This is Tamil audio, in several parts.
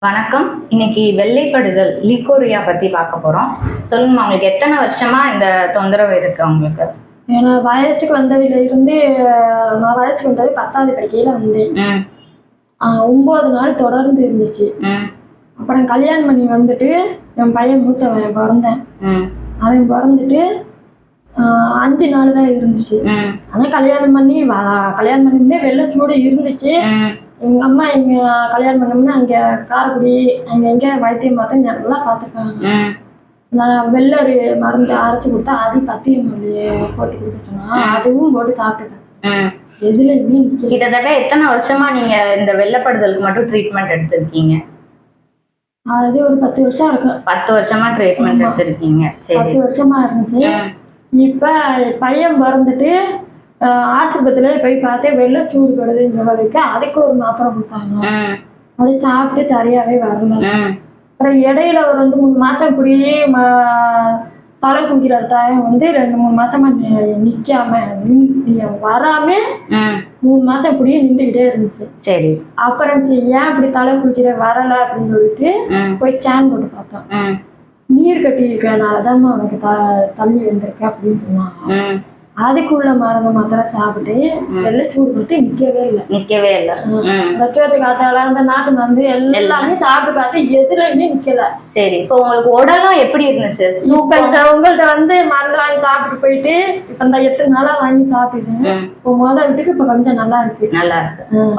வணக்கம். இன்னைக்கு வெள்ளைப்படுதல் லீகோரியா பத்தி பார்க்க போறோம். சொல்லுங்கம்மா, உங்களுக்கு எத்தனை வருஷமா இந்த தொந்தரவு இருக்கு உங்களுக்கு? நான் வயசுக்கு வந்ததுல இருந்து நான் வயசுக்கு வந்தது 10வது படிக்கையில வந்தேன். 9 நாள் தொடர்ந்து இருந்துச்சு. அப்புறம் கல்யாணம் பண்ணி வந்துட்டு என் பையன் மூத்தவன் பிறந்தேன். அவன் பிறந்துட்டு 5 நாள் தான் இருந்துச்சு. ஆனா கல்யாணம் பண்ணி வெள்ளச்சூடு இருந்துச்சு. எங்க அம்மா இங்க கல்யாணம் பண்ணோம்னா அங்க காரைக்குடி அங்க எங்க வைத்தியம் பார்த்து நல்லா பார்த்துருக்காங்க. நான் வெள்ளரி மருந்து அரைச்சி கொடுத்தா அது பத்தியம் போட்டு கொடுக்க சொன்னா அதுவும் போட்டு சாப்பிட்டுட்டேன். எதுலையுமே கிட்டத்தட்ட எத்தனை வருஷமா நீங்க இந்த வெள்ளப்படுதலுக்கு மட்டும் ட்ரீட்மெண்ட் எடுத்திருக்கீங்க? அது ஒரு 10 வருஷம் இருக்கு. 10 வருஷமா ட்ரீட்மெண்ட் எடுத்திருக்கீங்க. 10 வருஷமா இருந்துச்சு. இப்ப பையன் பிறந்துட்டு ஆஸ்பத்திரியில போய் பார்த்தேன், வெள்ளச்சூடு படுதுங்கிற வரைக்கும் அதுக்கு ஒரு மாத்திரை கொடுத்தாங்க. அதை சாப்பிட்டு சரியாவே வரல. அப்புறம் இடையில ஒரு 2-3 மாசம் இப்படியே தலை குடிக்கிற தாயம் 2-3 மாசமா நிக்காம வராம 3 மாசம் இப்படியே நின்றுகிட்டே இருந்துச்சு. சரி. அப்புறம் ஏன் இப்படி தலை குடிக்கிற வரல அப்படின்னு சொல்லிட்டு போய் ஸ்கேன் போட்டு பார்த்தோம். நீர் கட்டி இருக்கனாலதான் உனக்கு தள்ளி வந்திருக்க அப்படின்னு சொன்னாங்க. அதுக்குள்ள மருந்து மாத்திரை சாப்பிட்டு வெள்ளச்சூடு மட்டும் நிக்கவே இல்லை. ரத்தத்து காத்தால அந்த நாட்டு மருந்து எல்லாமே சாப்பிட்டு பார்த்து எதுலையுமே நிக்கல. சரி, இப்போ உங்களுக்கு உடலும் எப்படி இருந்துச்சு? உங்கள்ட்ட மருந்து வாங்கி சாப்பிட்டு போயிட்டு இப்ப இந்த 8 நாளா வாங்கி சாப்பிட்டேன். இப்போ வீட்டுக்கு இப்ப கொஞ்சம் நல்லா இருக்கு.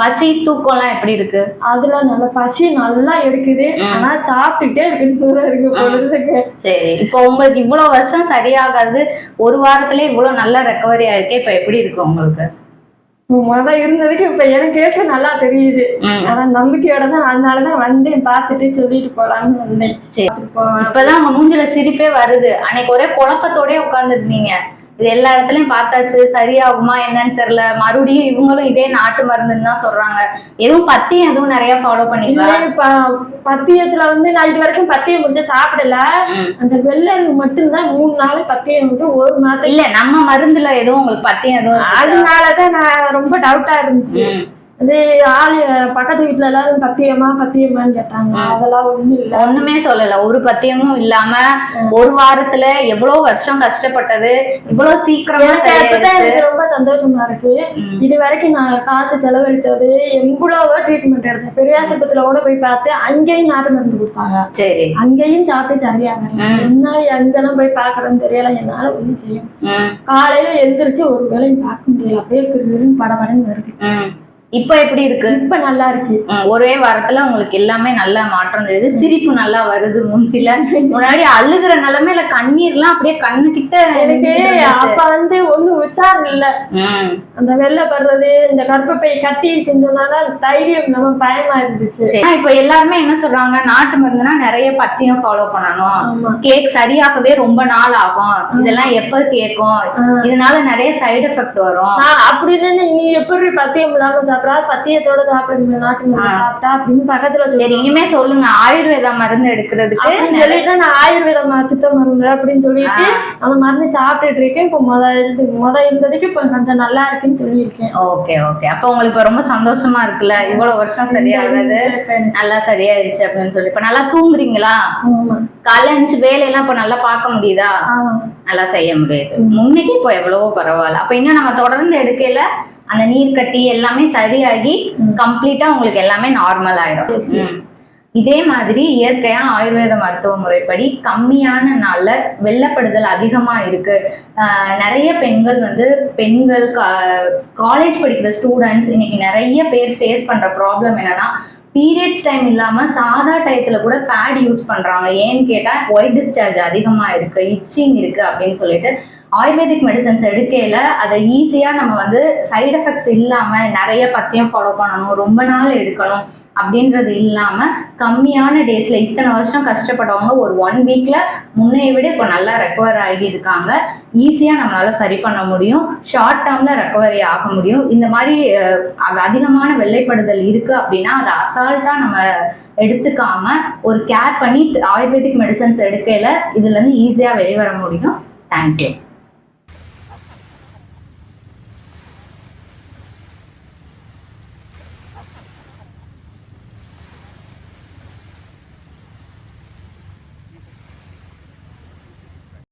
பசி தூக்கம் எல்லாம் எப்படி இருக்கு? அதுல நல்ல பசி நல்லா எடுக்குது. ஆனா சாப்பிட்டுட்டே இருக்குன்னு தூரம் இருக்கு பொழுதுக்கு. சரி, இப்போ உங்களுக்கு இவ்வளவு வருஷம் சரியாகாது, ஒரு வாரத்திலே இவ்வளவு நல்ல ரெக்கவரி ஆயிருக்கு. இப்ப எப்படி இருக்கு உங்களுக்கு? இருந்ததுக்கு இப்ப எனக்கு நல்லா தெரியுது. ஆனா நம்பிக்கையோட தான், அதனாலதான் வந்து பார்த்துட்டு சொல்லிட்டு போலான்னு வந்தேன். இப்பதான் உங்க மூஞ்சில சிரிப்பே வருது. அன்னைக்கு ஒரே குழப்பத்தோடய உட்கார்ந்து இருந்தீங்க. இது எல்லா இடத்துலயும் பார்த்தாச்சு, சரியாகுமா என்னன்னு தெரியல. மறுபடியும் இவங்களும் இதே நாட்டு மருந்துன்னு தான் சொல்றாங்க. எதுவும் பத்தியம் எதுவும் நிறைய ஃபாலோ பண்ணிக்கலாம். பத்தியத்துல நான் இது வரைக்கும் பத்தியம் முடிஞ்ச சாப்பிடல. அந்த வெள்ளரி மட்டும்தான் 3 நாள் பத்தியம் விட்டு 1 மாதம் இல்ல. நம்ம மருந்துல எதுவும் உங்களுக்கு பத்தியம் எதுவும்? அதனாலதான் நான் ரொம்ப டவுட்டா இருந்துச்சு. அது ஆளு பக்கத்து வீட்டுல எல்லாரும் பத்தியமான்னு கேட்டாங்க. அதெல்லாம் ஒண்ணும் இல்ல, ஒண்ணுமே சொல்லல. ஒரு பத்தியமும் இல்லாம ஒரு வாரத்துல எவ்வளவு வருஷம் கஷ்டப்பட்டது இவ்வளவு சீக்கிரமா எனக்கு ரொம்ப சந்தோஷமா இருக்கு. இது வரைக்கும் நான் காசு செலவழிச்சது எவ்வளவோ ட்ரீட்மெண்ட் எடுத்தேன். பெரியாஸ்பத்திரியில கூட போய் பார்த்து அங்கேயும் நாட்டு மருந்து கொடுத்தாங்க. சரி. அங்கேயும் சாப்பிட்டு சரியாக என்ன எங்கெல்லாம் போய் பாக்குறேன்னு தெரியல. என்னால ஒண்ணும் செய்யும். காலையில எழுந்திரிச்சு ஒரு வேலையும் பார்க்க முடியல. அப்படியே படபடன்னு வருது. இப்ப எப்படி இருக்கு? இப்ப நல்லா இருக்கு. ஒரே வாரத்துல உங்களுக்கு எல்லாமே நல்லா மாற்றம் தெரியுது. சிரிப்பு நல்லா வருது மூஞ்சில. முன்னாடி அழுகிற நிலைமையில கண்ணீர் எல்லாம் அப்படியே கண்ணு கிட்ட எனக்கு அப்ப ஒண்ணு உச்சாரம் இல்ல. அந்த வெள்ளப்படுறது இந்த கர்ப்பப்பை கட்டி இருக்குன்றதுனால தைரியம் நம்ம பயமா இருந்துச்சு. இப்ப எல்லாருமே என்ன சொல்றாங்க, நாட்டு மருந்துனா நிறைய பத்தியம் ஃபாலோ பண்ணணும், கேக் சரியாகவே ரொம்ப நாள் ஆகும், இதெல்லாம் எப்ப கேட்கும், இதனால நிறைய சைடு எஃபெக்ட் வரும் அப்படின்னு. நீ எப்படி பத்தியம் இல்லாம பத்தியத்தோட சாப்பிடுங்க நாட்டு மருந்து சாப்பிட்டா அப்படின்னு பக்கத்துல. சரி, இனிமே சொல்லுங்க, ஆயுர்வேத மருந்து எடுக்கிறதுக்கு சொல்லிட்டு நான் ஆயுர்வேத சித்த மருந்து அப்படின்னு சொல்லிட்டு அந்த மருந்து சாப்பிட்டுட்டு இருக்கேன். இப்போ முத இருந்ததுக்கு இப்ப கொஞ்சம் நல்லா இருக்குன்னு சொல்லியிருக்கேன். ஓகே. அப்ப உங்களுக்கு ரொம்ப சந்தோஷமா இருக்குல்ல, இவ்வளவு வருஷம் சரியாகுது, நல்லா சரியாயிருச்சு அப்படின்னு சொல்லி. இப்ப நல்லா தூங்குறீங்களா? காலைல எழுந்து வேலையெல்லாம் இப்ப நல்லா பார்க்க முடியுதா? நல்லா செய்ய முடியுது. முன்னைக்கு இப்போ எவ்வளவோ பரவாயில்ல. அப்ப இன்னும் நம்ம தொடர்ந்து எடுக்கல அந்த நீர் கட்டி எல்லாமே சரியாகி கம்ப்ளீட்டா உங்களுக்கு எல்லாமே நார்மல் ஆயிடும். இதே மாதிரி இயற்கையா ஆயுர்வேத மருத்துவ முறைப்படி கம்மியான நாள்ல வெள்ளப்படுதல் அதிகமா இருக்கு. நிறைய பெண்கள் காலேஜ் படிக்கிற ஸ்டூடெண்ட்ஸ் இன்னைக்கு நிறைய பேர் ஃபேஸ் பண்ற ப்ராப்ளம் என்னன்னா, பீரியட்ஸ் டைம் இல்லாம சாதா டயத்துல கூட பேட் யூஸ் பண்றாங்க. ஏன்னு கேட்டா ஒயிட் டிஸ்சார்ஜ் அதிகமா இருக்கு, இச்சிங் இருக்கு அப்படின்னு சொல்லிட்டு ஆயுர்வேதிக் மெடிசன்ஸ் எடுக்கையில அதை ஈஸியா நம்ம சைடு எஃபெக்ட்ஸ் இல்லாம நிறைய பத்தியம் ஃபாலோ பண்ணணும், ரொம்ப நாள் எடுக்கணும் அப்படின்றது இல்லாம கம்மியான டேஸ்ல இத்தனை வருஷம் கஷ்டப்பட்டவங்க ஒரு 1 வீக்ல முன்னைய விட இப்போ நல்லா ரெக்கவர் ஆகி இருக்காங்க. ஈஸியா நம்மளால சரி பண்ண முடியும், ஷார்ட் டேர்ம்ல ரெக்கவரி ஆக முடியும். இந்த மாதிரி அதிகமான வெள்ளைப்படுதல் இருக்கு அப்படின்னா அதை அசால்ட்டா நம்ம எடுத்துக்காம ஒரு கேர் பண்ணி ஆயுர்வேதிக் மெடிசன்ஸ் எடுக்கையில இதுல இருந்து ஈஸியா வெளிவர முடியும். தேங்க்யூ.